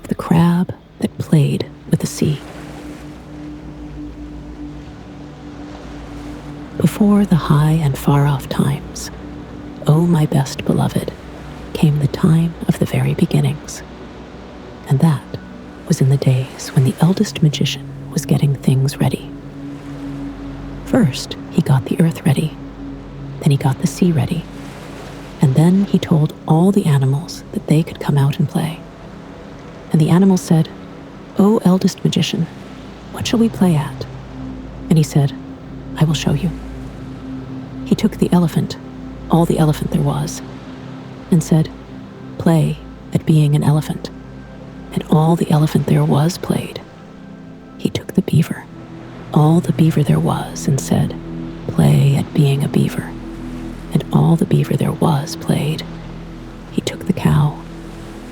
the crab that played with the sea. Before the high and far-off times, O my best beloved, came the time of the very beginnings. And that was in the days when the eldest magician was getting things ready. First, he got the earth ready, then he got the sea ready, and then he told all the animals that they could come out and play. And the animals said, "O eldest magician, what shall we play at?" And he said, "I will show you." He took the elephant, all the elephant there was, and said, "Play at being an elephant." And all the elephant there was played. He took the beaver, all the beaver there was, and said, "Play at being a beaver." And all the beaver there was played. He took the cow,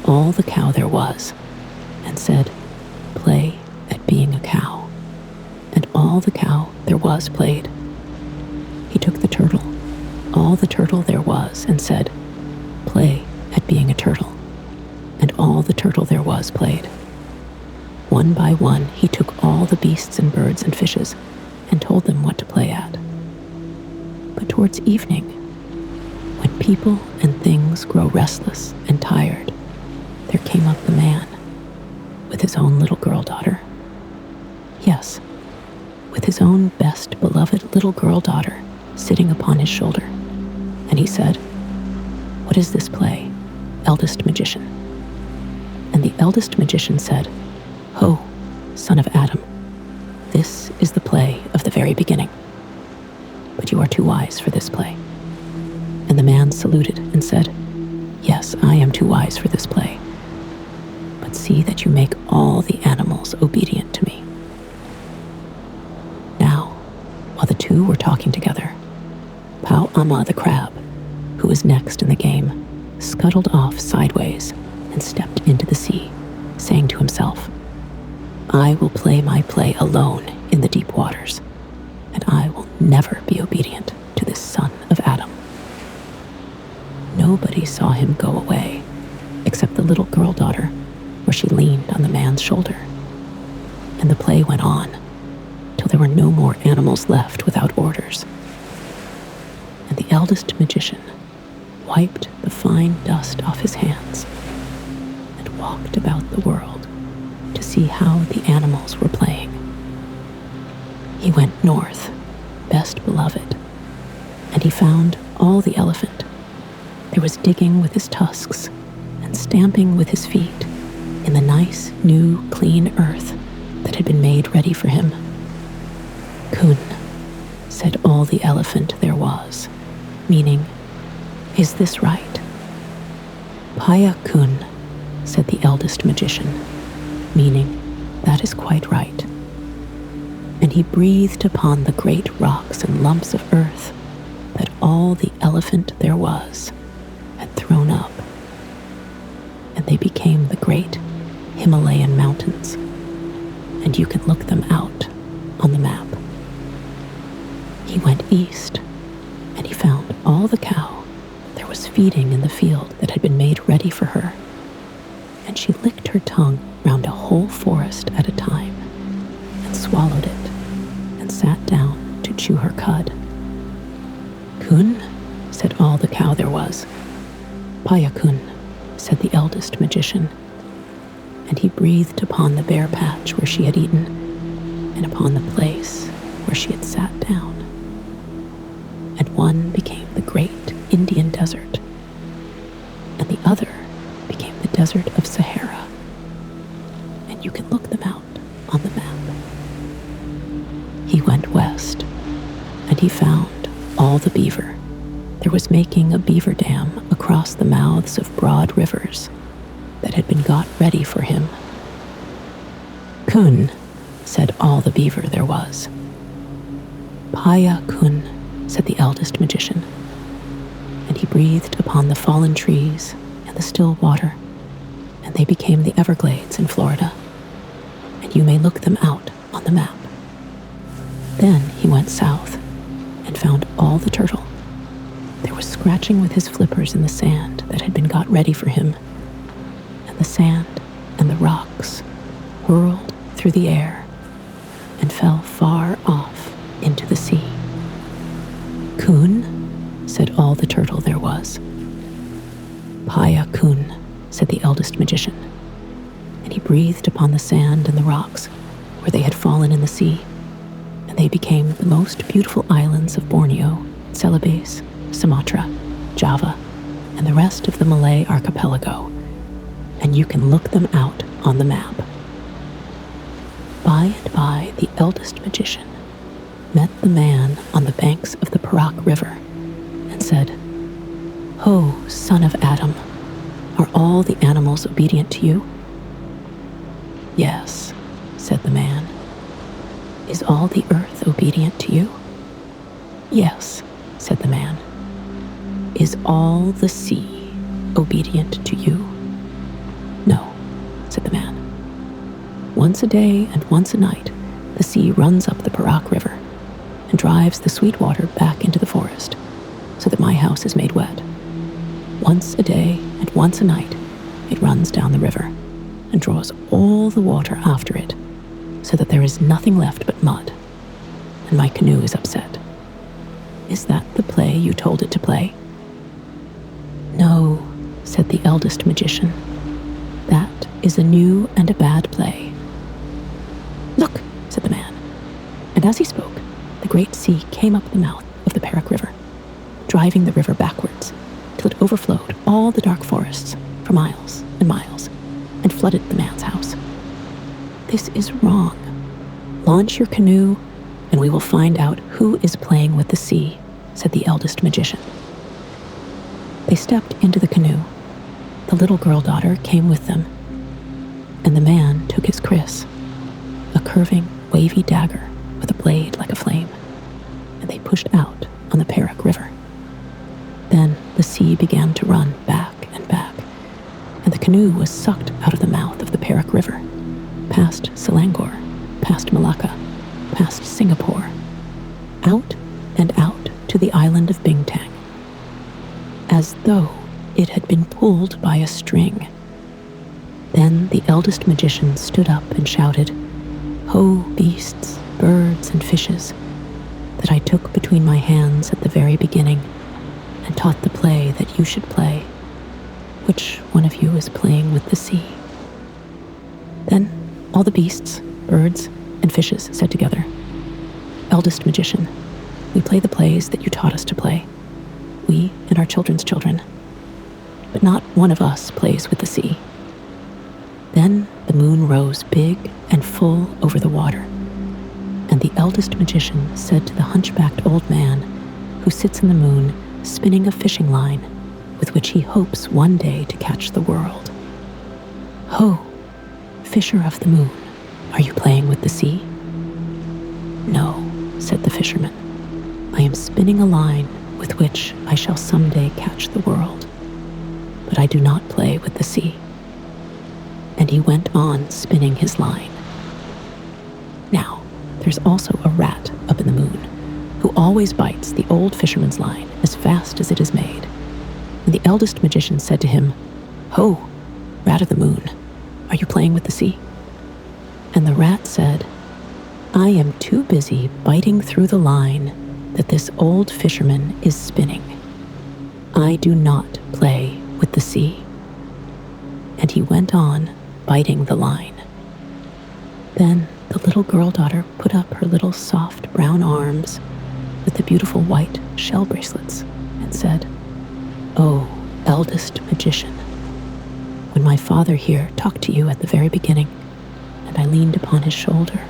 all the cow there was, and said, "Play at being a cow." And all the cow there was played. He took the turtle, all the turtle there was, and said, "Play at being a turtle." And all the turtle there was played. One by one, he took all the beasts and birds and fishes and told them what to play at. But towards evening, when people and things grow restless and tired, there came up the man with his own little girl daughter. Yes, with his own best beloved little girl daughter sitting upon his shoulder. And he said, "What is this play, eldest magician?" And the eldest magician said, "Ho, son of Adam, this is the play of the very beginning. But you are too wise for this play." And the man saluted and said, "Yes, I am too wise for this play. But see that you make all the animals obedient to me." Now, while the two were talking together, Pau Amma the Crab, who was next in the game, scuttled off sideways and stepped into the sea, saying to himself, "I will play my play alone in the deep waters, and I will never be obedient to this son of Adam." Nobody saw him go away, except the little girl daughter, where she leaned on the man's shoulder. And the play went on, till there were no more animals left without orders. And the eldest magician wiped the fine dust off his hands and walked about the world to see how the animals were playing. He went north, best beloved, and he found all the elephant. There was digging with his tusks and stamping with his feet in the nice, new, clean earth that had been made ready for him. "Kun," said all the elephant there was, meaning, "Is this right?" "Paya kun," said the eldest magician, meaning, "That is quite right." And he breathed upon the great rocks and lumps of earth that all the elephant there was had thrown up, and they became the great Himalayan mountains, and you can look them out on the map. He went east, and he found all the cow there was feeding in the field that had been made ready for her, and she licked her tongue round a whole forest at a time, and swallowed it, and sat down to chew her cud. "Kun," said all the cow there was. "Paya kun," said the eldest magician, and he breathed upon the bare patch where she had eaten, and upon the place where she had sat down. And one became the great Indian desert, and the other became the desert of Sahara, and you can look them out on the map. He went west, and he found all the beaver. There was making a beaver dam across the mouths of broad rivers that had been got ready for him. "Kun," said all the beaver there was. "Paya kun," said the eldest magician, and he breathed upon the fallen trees and the still water, and they became the Everglades in Florida, and you may look them out on the map. Then he went south and found all the turtle. There was scratching with his flippers in the sand that had been got ready for him, and the sand and the rock rocks, whirled through the air, and fell far off into the sea. "Kun," said all the turtle there was. "Paya kun," said the eldest magician, and he breathed upon the sand and the rocks where they had fallen in the sea, and they became the most beautiful islands of Borneo, Celebes, Sumatra, Java, and the rest of the Malay archipelago, and you can look them out on the map. By and by, the eldest magician met the man on the banks of the Perak River and said, "Ho, son of Adam, are all the animals obedient to you?" "Yes," said the man. "Is all the earth obedient to you?" "Yes," said the man. "Is all the sea obedient to you?" "No," said the man. "Once a day and once a night, the sea runs up the Perak River and drives the sweet water back into the forest, so that my house is made wet. Once a day and once a night, it runs down the river and draws all the water after it, so that there is nothing left but mud, and my canoe is upset. Is that the play you told it to play?" "No," said the eldest magician. "That is a new and a bad play." "Look," said the man. And as he spoke, the great sea came up the mouth of the Perak River, driving the river backwards till it overflowed all the dark forests for miles and miles and flooded the man's house. "This is wrong. Launch your canoe and we will find out who is playing with the sea," said the eldest magician. They stepped into the canoe. The little girl daughter came with them, and the man took his kris, a curving, wavy dagger with a blade like a flame, and they pushed out on the Perak River. Then the sea began to run back and back, and the canoe was sucked out of the mouth of the Perak River, past Selangor, past Malacca, past Singapore, out and out to the island of Bintang, as though it had been pulled by a string. Then the eldest magician stood up and shouted, "Ho, beasts, birds, and fishes, that I took between my hands at the very beginning and taught the play that you should play. Which one of you is playing with the sea?" Then all the beasts, birds, and fishes said together, "Eldest magician, we play the plays that you taught us to play, we and our children's children, but not one of us plays with the sea." Then the moon rose big and full over the water, and the eldest magician said to the hunchbacked old man who sits in the moon spinning a fishing line with which he hopes one day to catch the world, "Ho, fisher of the moon, are you playing with the sea?" "No," said the fisherman. "I am spinning a line with which I shall someday catch the world, but I do not play with the sea." And he went on spinning his line. Now, there's also a rat up in the moon who always bites the old fisherman's line as fast as it is made. And the eldest magician said to him, "Ho, rat of the moon, are you playing with the sea?" And the rat said, "I am too busy biting through the line that this old fisherman is spinning. I do not play with the sea." And he went on biting the line. Then the little girl daughter put up her little soft brown arms with the beautiful white shell bracelets and said, "Oh, eldest magician, when my father here talked to you at the very beginning, and I leaned upon his shoulder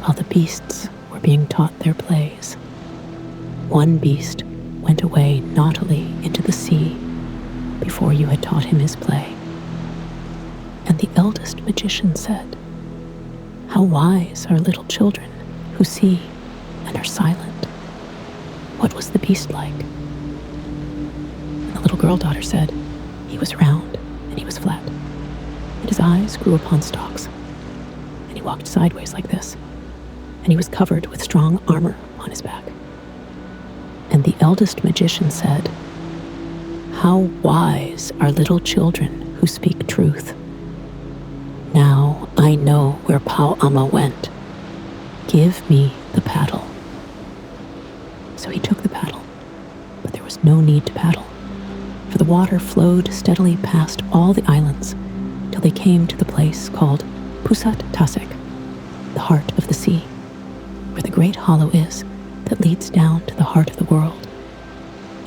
while the beasts were being taught their plays, one beast went away naughtily into the sea before you had taught him his play." And the eldest magician said, "How wise are little children who see and are silent. What was the beast like?" And the little girl daughter said, "He was round and he was flat, and his eyes grew upon stalks, and he walked sideways like this, and he was covered with strong armor on his back." And the eldest magician said, "How wise are little children who speak truth. Now I know where Pau Amma went. Give me the paddle." So he took the paddle, but there was no need to paddle, for the water flowed steadily past all the islands till they came to the place called Pusat Tasek, the heart of the sea, where the great hollow is that leads down to the heart of the world.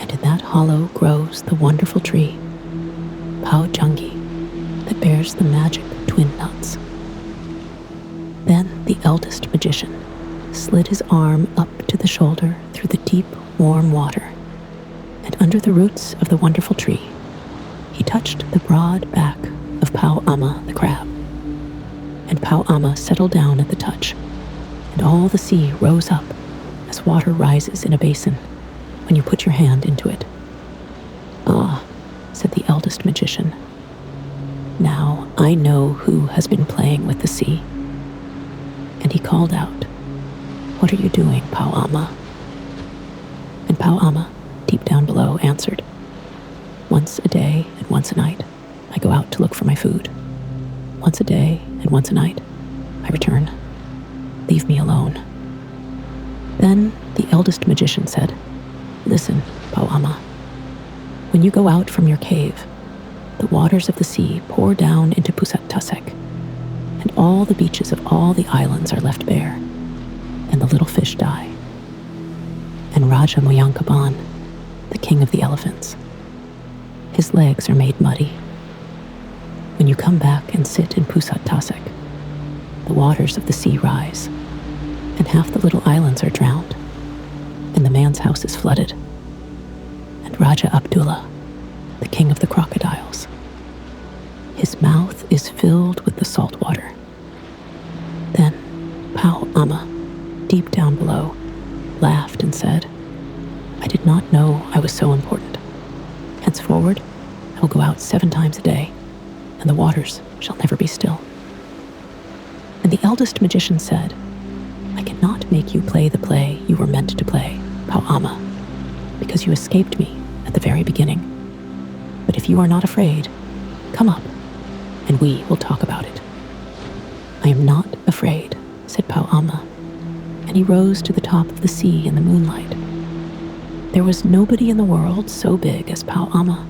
And in that hollow grows the wonderful tree, Pau Jungi, that bears the magic twin nuts. Then the eldest magician slid his arm up to the shoulder through the deep, warm water, and under the roots of the wonderful tree, he touched the broad back of Pau Amma the Crab. And Pau Amma settled down at the touch, and all the sea rose up as water rises in a basin when you put your hand into it. "Ah," said the eldest magician, "now I know who has been playing with the sea." And he called out, "What are you doing, Pau Amma?" And Pau Amma, deep down below, answered, "Once a day and once a night, I go out to look for my food. Once a day and once a night, I return. Leave me alone." Then the eldest magician said, "Listen, Pau Amma. When you go out from your cave, the waters of the sea pour down into Pusat Tasek, and all the beaches of all the islands are left bare, and the little fish die. And Raja Moyankaban, the king of the elephants, his legs are made muddy. When you come back and sit in Pusat Tasek, the waters of the sea rise, and half the little islands are drowned, and the man's house is flooded. And Raja Abdullah, the king of the crocodiles, his mouth is filled with the salt water." Then Pau Amma, deep down below, laughed and said, "I did not know I was so important. Henceforward, I will go out 7 times a day, and the waters shall never be still." And the eldest magician said, "I cannot make you play the play you were meant to play, Pau Amma, because you escaped me at the very beginning. But if you are not afraid, come up, and we will talk about it." "I am not afraid," said Pau Amma, and he rose to the top of the sea in the moonlight. There was nobody in the world so big as Pau Amma,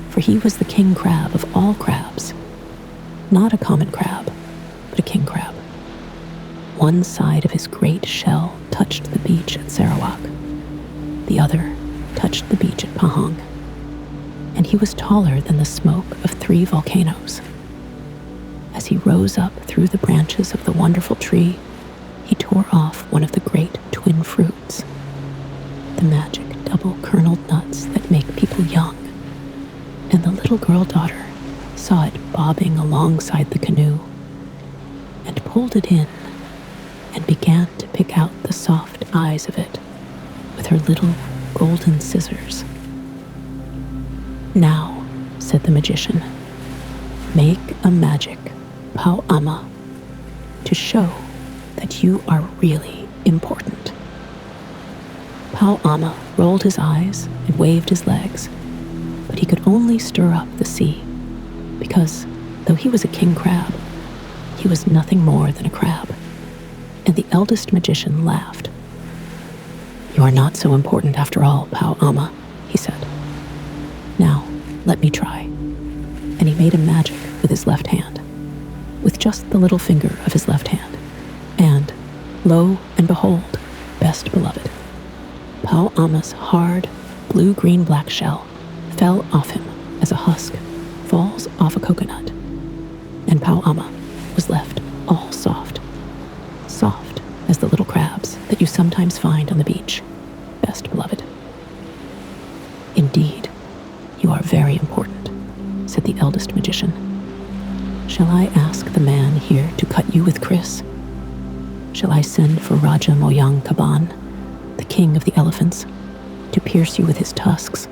for he was the king crab of all crabs. Not a common crab, but a king crab. One side of his great shell touched the beach at Sarawak. The other touched the beach at Pahang. And he was taller than the smoke of 3 volcanoes. As he rose up through the branches of the wonderful tree, he tore off one of the great twin fruits, the magic double-kerneled nuts that make people young. And the little girl daughter saw it bobbing alongside the canoe, and pulled it in, and began to pick out the soft eyes of it with her little golden scissors. "Now," said the magician, "make a magic, Pau Amma, to show that you are really important." Pau Amma rolled his eyes and waved his legs, but he could only stir up the sea, because, though he was a king crab, he was nothing more than a crab. And the eldest magician laughed. "You are not so important after all, Pau Amma," he said. "Now, let me try." And he made a magic with his left hand, with just the little finger of his left hand. And, lo and behold, best beloved, Pau Amma's hard, blue-green-black shell fell off him as a husk falls off a coconut, and Pau Amma was left all soft, soft as the little crabs that you sometimes find on the beach, best beloved. "Indeed, you are very important," said the eldest magician. "Shall I ask the man here to cut you with Chris? Shall I send for Raja Moyankaban, the king of the elephants, to pierce you with his tusks?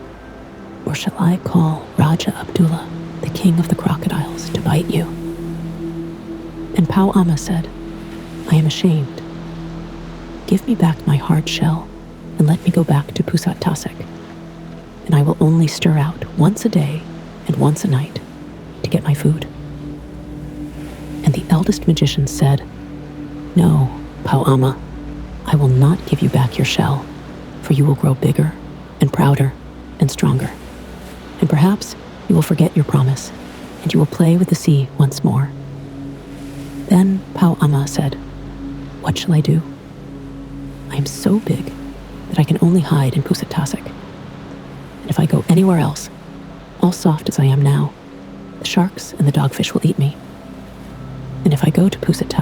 Or shall I call Raja Abdullah, the king of the crocodiles, to bite you?" And Pau Amma said, "I am ashamed. Give me back my hard shell, and let me go back to Pusat Tasek, and I will only stir out once a day and once a night to get my food." Eldest Magician said, "No, Pau Amma, I will not give you back your shell, for you will grow bigger and prouder and stronger. And perhaps you will forget your promise, and you will play with the sea once more." Then Pau Amma said, "What shall I do? I am so big that I can only hide in Pusat. And if I go anywhere else, all soft as I am now, the sharks and the dogfish will eat me. And if I go to Pusat,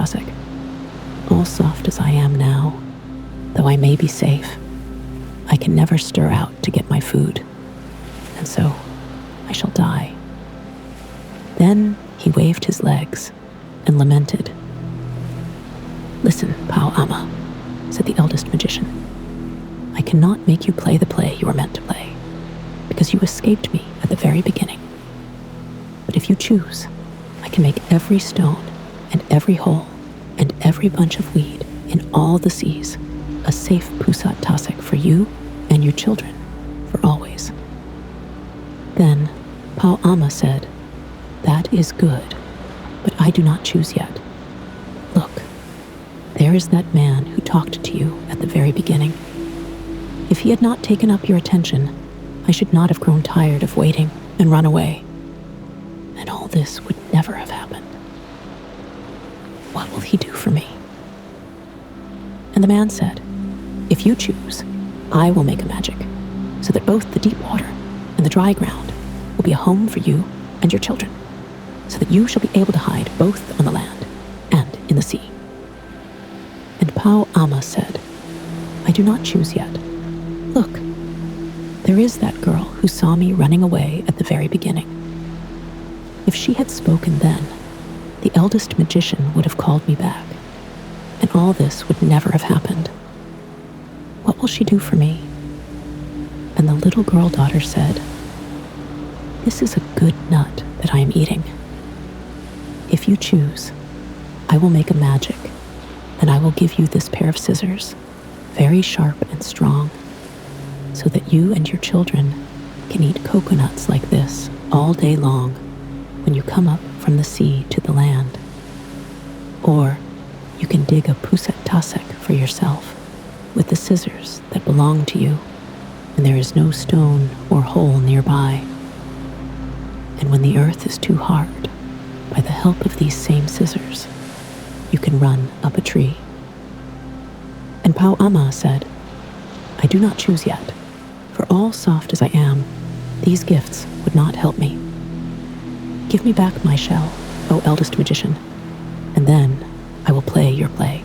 all soft as I am now, though I may be safe, I can never stir out to get my food, and so I shall die." Then he waved his legs and lamented. "Listen, Pau Amma," said the Eldest Magician. "I cannot make you play the play you are meant to play, because you escaped me at the very beginning. But if you choose, I can make every stone and every hole and every bunch of weed in all the seas a safe Pusat for you and your children for always." Then Pau Amma said, "That is good, but I do not choose yet. Look, there is that man who talked to you at the very beginning. If he had not taken up your attention, I should not have grown tired of waiting and run away. And all this would never have happened. What will he do for me?" And the man said, "If you choose, I will make a magic so that both the deep water and the dry ground will be a home for you and your children, so that you shall be able to hide both on the land and in the sea." And Pau Amma said, "I do not choose yet. Look, there is that girl who saw me running away at the very beginning. If she had spoken then, the Eldest Magician would have called me back, and all this would never have happened. What will she do for me?" And the little girl daughter said, "This is a good nut that I am eating. If you choose, I will make a magic, and I will give you this pair of scissors, very sharp and strong, so that you and your children can eat coconuts like this all day long when you come up from the sea to the land. Or you can dig a Pusat for yourself with the scissors that belong to you, and there is no stone or hole nearby. And when the earth is too hard, by the help of these same scissors, you can run up a tree." And Pau Amma said, "I do not choose yet, for all soft as I am, these gifts would not help me. Give me back my shell, O Eldest Magician, and then I will play your play."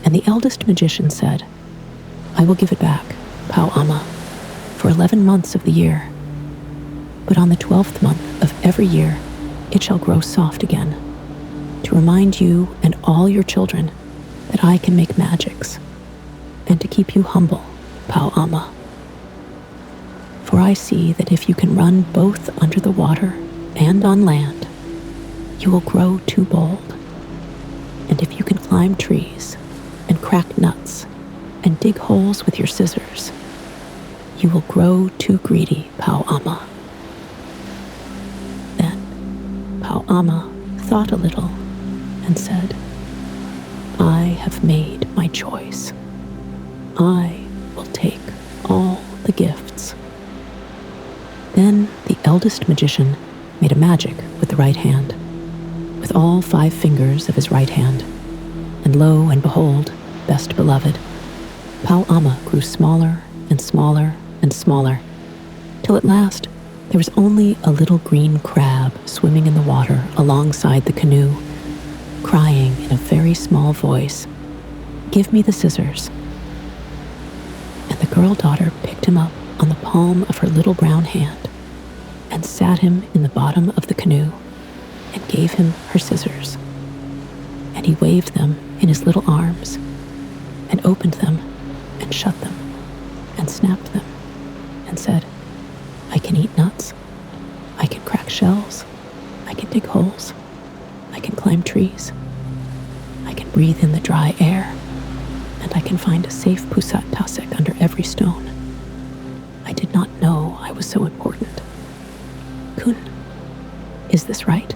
And the Eldest Magician said, "I will give it back, Pau Amma, for 11 months of the year. But on the 12th month of every year, it shall grow soft again, to remind you and all your children that I can make magics, and to keep you humble, Pau Amma. For I see that if you can run both under the water and on land, you will grow too bold. And if you can climb trees and crack nuts and dig holes with your scissors, you will grow too greedy, Pau Amma." Then Pau Amma thought a little and said, "I have made my choice. I will take all the gifts." Then the Eldest Magician made a magic with the right hand, with all 5 fingers of his right hand, and lo and behold, best beloved, Pau Amma grew smaller and smaller and smaller, till at last there was only a little green crab swimming in the water alongside the canoe, crying in a very small voice, "Give me the scissors." And the girl daughter picked him up on the palm of her little brown hand and sat him in the bottom of the canoe and gave him her scissors. And he waved them in his little arms and opened them and shut them and snapped them and said, "I can eat nuts, I can crack shells, I can dig holes, I can climb trees, I can breathe in the dry air, and I can find a safe Pusat under every stone. I did not know I was so important. Kun, is this right?"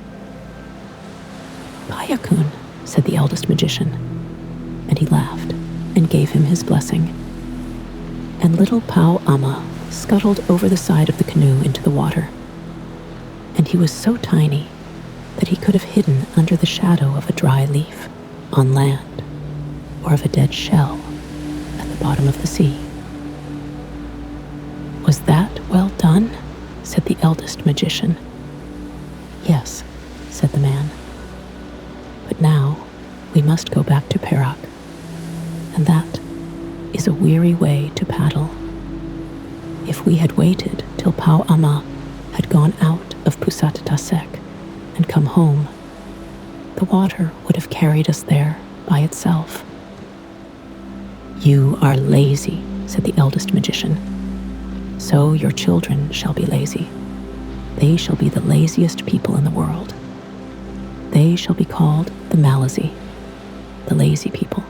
Magician, and he laughed and gave him his blessing. And little Pau Amma scuttled over the side of the canoe into the water, and he was so tiny that he could have hidden under the shadow of a dry leaf on land, or of a dead shell at the bottom of the sea. "Was that well done?" said the Eldest Magician. "Yes," said the man. "But now we must go back to Perak, and that is a weary way to paddle. If we had waited till Pau Amma had gone out of Pusat Tasek and come home, the water would have carried us there by itself." "You are lazy," said the Eldest Magician. "So your children shall be lazy. They shall be the laziest people in the world. They shall be called the Malazi, the lazy people."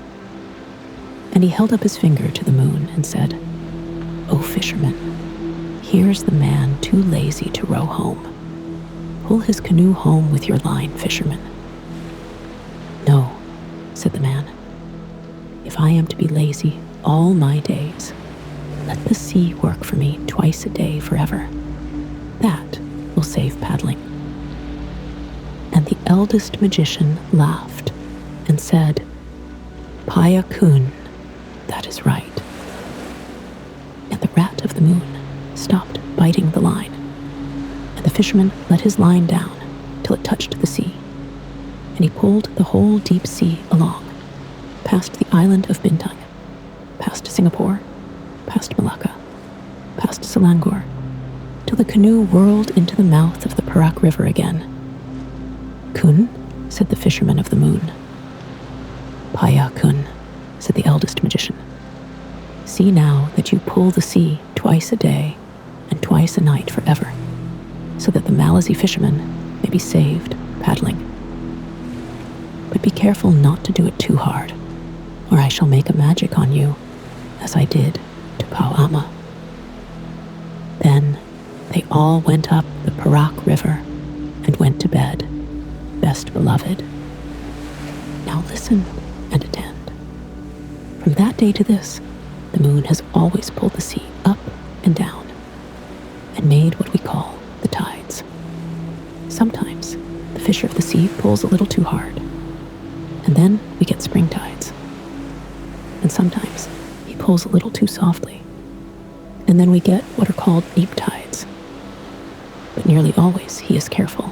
And he held up his finger to the moon and said, "O fisherman, here's the man too lazy to row home. Pull his canoe home with your line, fisherman." "No," said the man. "If I am to be lazy all my days, let the sea work for me twice a day forever. That will save paddling." And the Eldest Magician laughed and said, "Paya Kun, that is right." And the rat of the moon stopped biting the line, and the fisherman let his line down till it touched the sea, and he pulled the whole deep sea along, past the island of Bintang, past Singapore, past Malacca, past Selangor, till the canoe whirled into the mouth of the Perak River again. "Kun," said the fisherman of the moon. "Paya Kun," said the Eldest Magician. "See now that you pull the sea twice a day and twice a night forever, so that the Malazi fisherman may be saved paddling. But be careful not to do it too hard, or I shall make a magic on you, as I did to Pau Amma." Then they all went up the Perak River and went to bed, best beloved. Now listen and attend. From that day to this, the moon has always pulled the sea up and down, and made what we call the tides. Sometimes the fisher of the sea pulls a little too hard, and then we get spring tides. And sometimes he pulls a little too softly, and then we get what are called neap tides. But nearly always he is careful,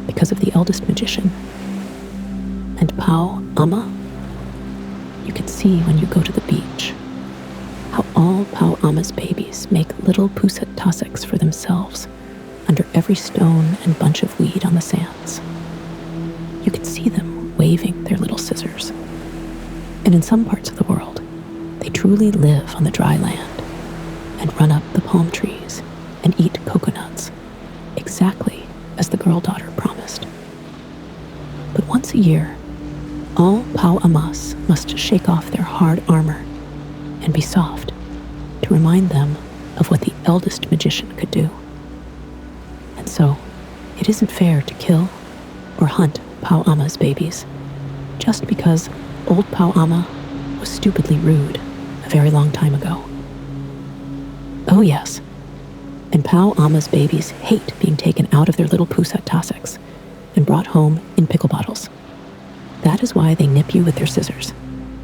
because of the Eldest Magician. And Pau Amma, you can see when you go to the beach how all Pau Amma's babies make little Pusat Taseks for themselves under every stone and bunch of weed on the sands. You can see them waving their little scissors. And in some parts of the world, they truly live on the dry land and run up the palm trees and eat coconuts, exactly as the girl daughter promised. But once a year, all Pau Ammas must shake off their hard armor and be soft to remind them of what the Eldest Magician could do. And so, it isn't fair to kill or hunt Pau Amma's babies just because old Pau Amma was stupidly rude a very long time ago. Oh yes, and Pau Amma's babies hate being taken out of their little Pusat Taseks and brought home in pickle bottles. That is why they nip you with their scissors,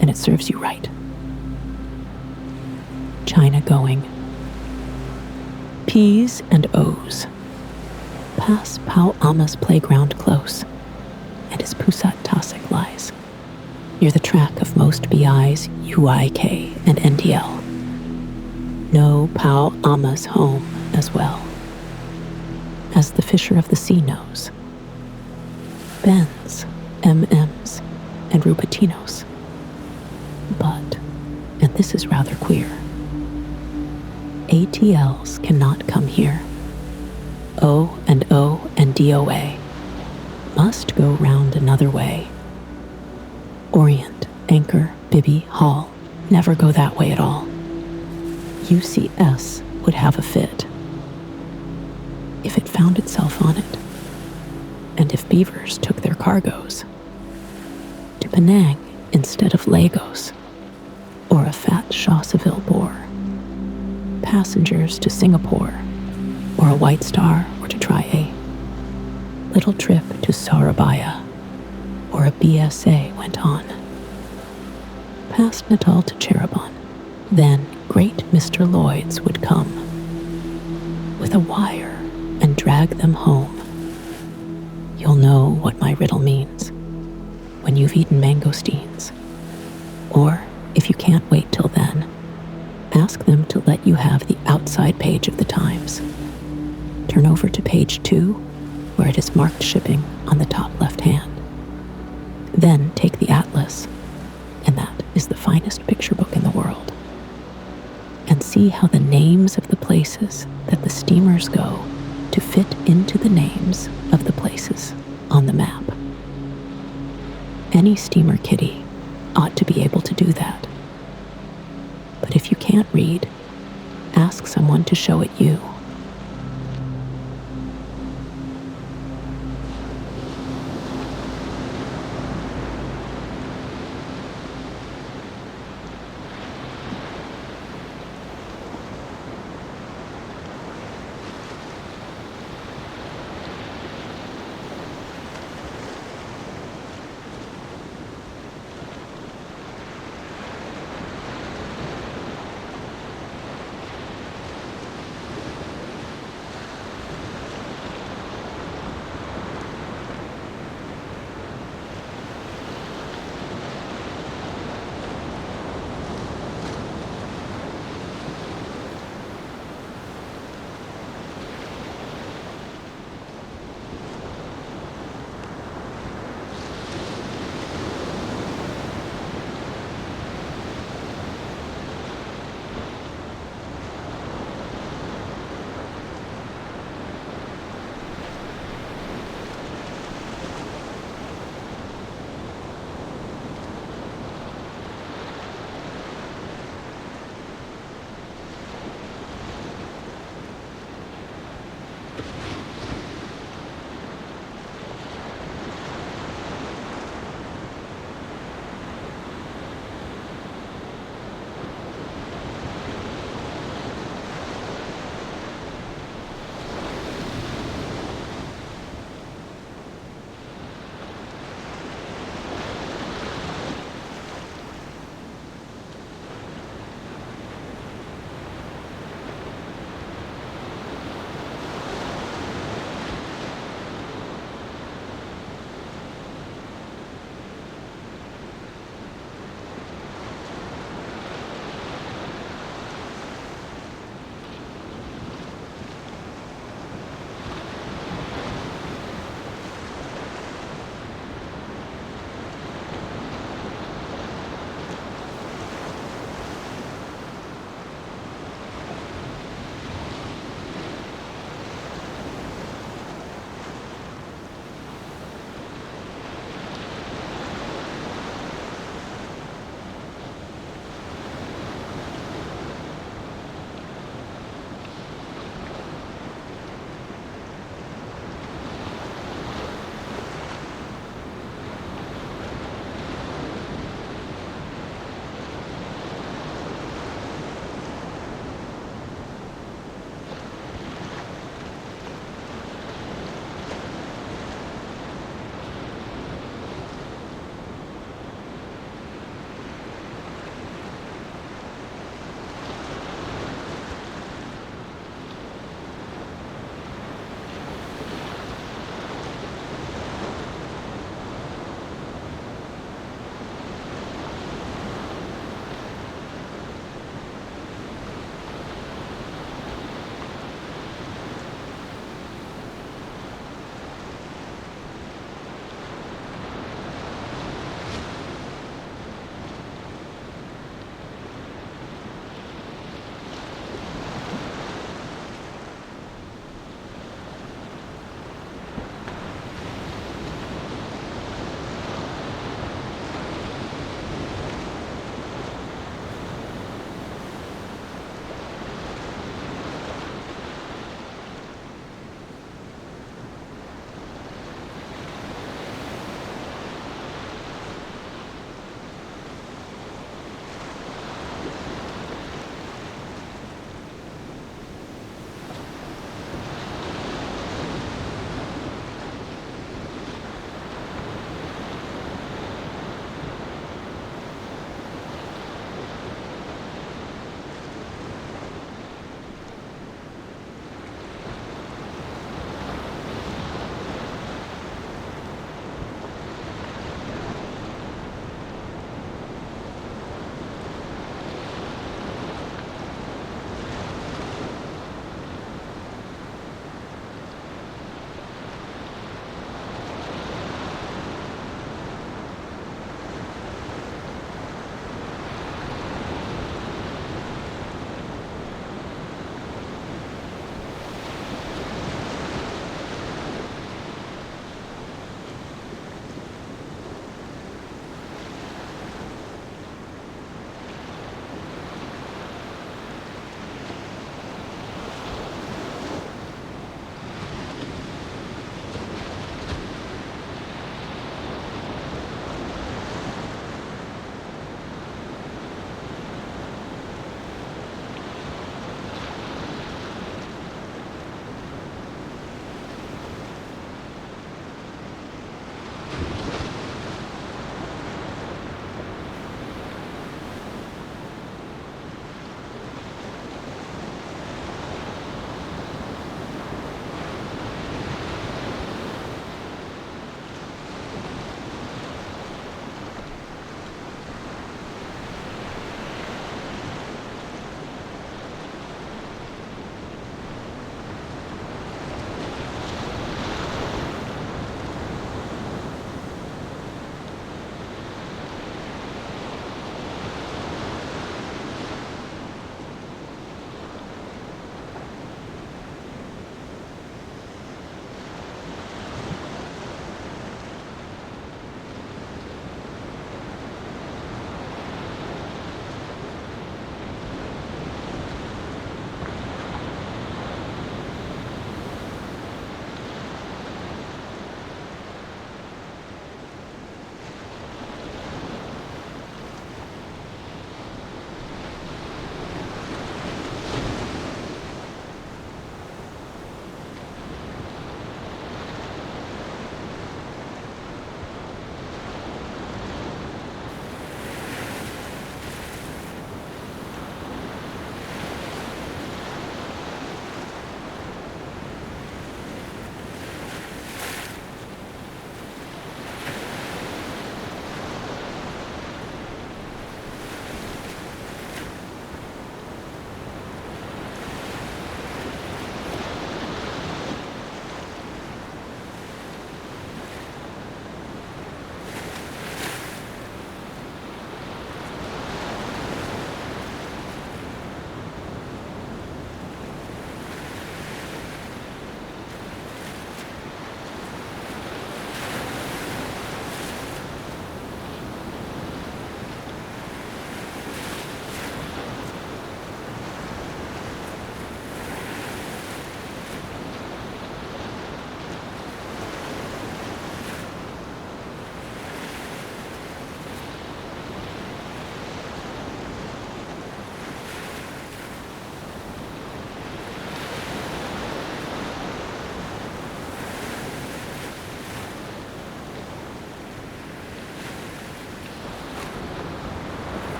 and it serves you right. China going. P's and O's. Pass Pau Amma's playground close, and his Pusat Tasek lies near the track of most BI's UIK and NDL. Know Pau Amma's home as well as the fisher of the sea knows. Ben's, MM's, and Rupatinos. But, and this is rather queer, ATLs cannot come here. O and DOA must go round another way. Orient, Anchor, Bibby, Hall never go that way at all. UCS would have a fit if it found itself on it, and if beavers took their cargoes. To Penang instead of Lagos, or a fat Chausseville boar. Passengers to Singapore, or a White Star, or to try a little trip to Surabaya, or a BSA went on. Past Natal to Cheribon, then great Mr. Lloyd's would come with a wire and drag them home. You'll know what my riddle means when you've eaten mangosteens. Or, if you can't wait till then, ask them to let you have the outside page of the Times. Turn over to page 2, where it is marked shipping on the top left hand. Then take the atlas, and that is the finest picture book in the world, and see how the names of the places that the steamers go to fit into the names of the places on the map. Any steamer kiddie ought to be able to do that. But if you can't read, ask someone to show it you.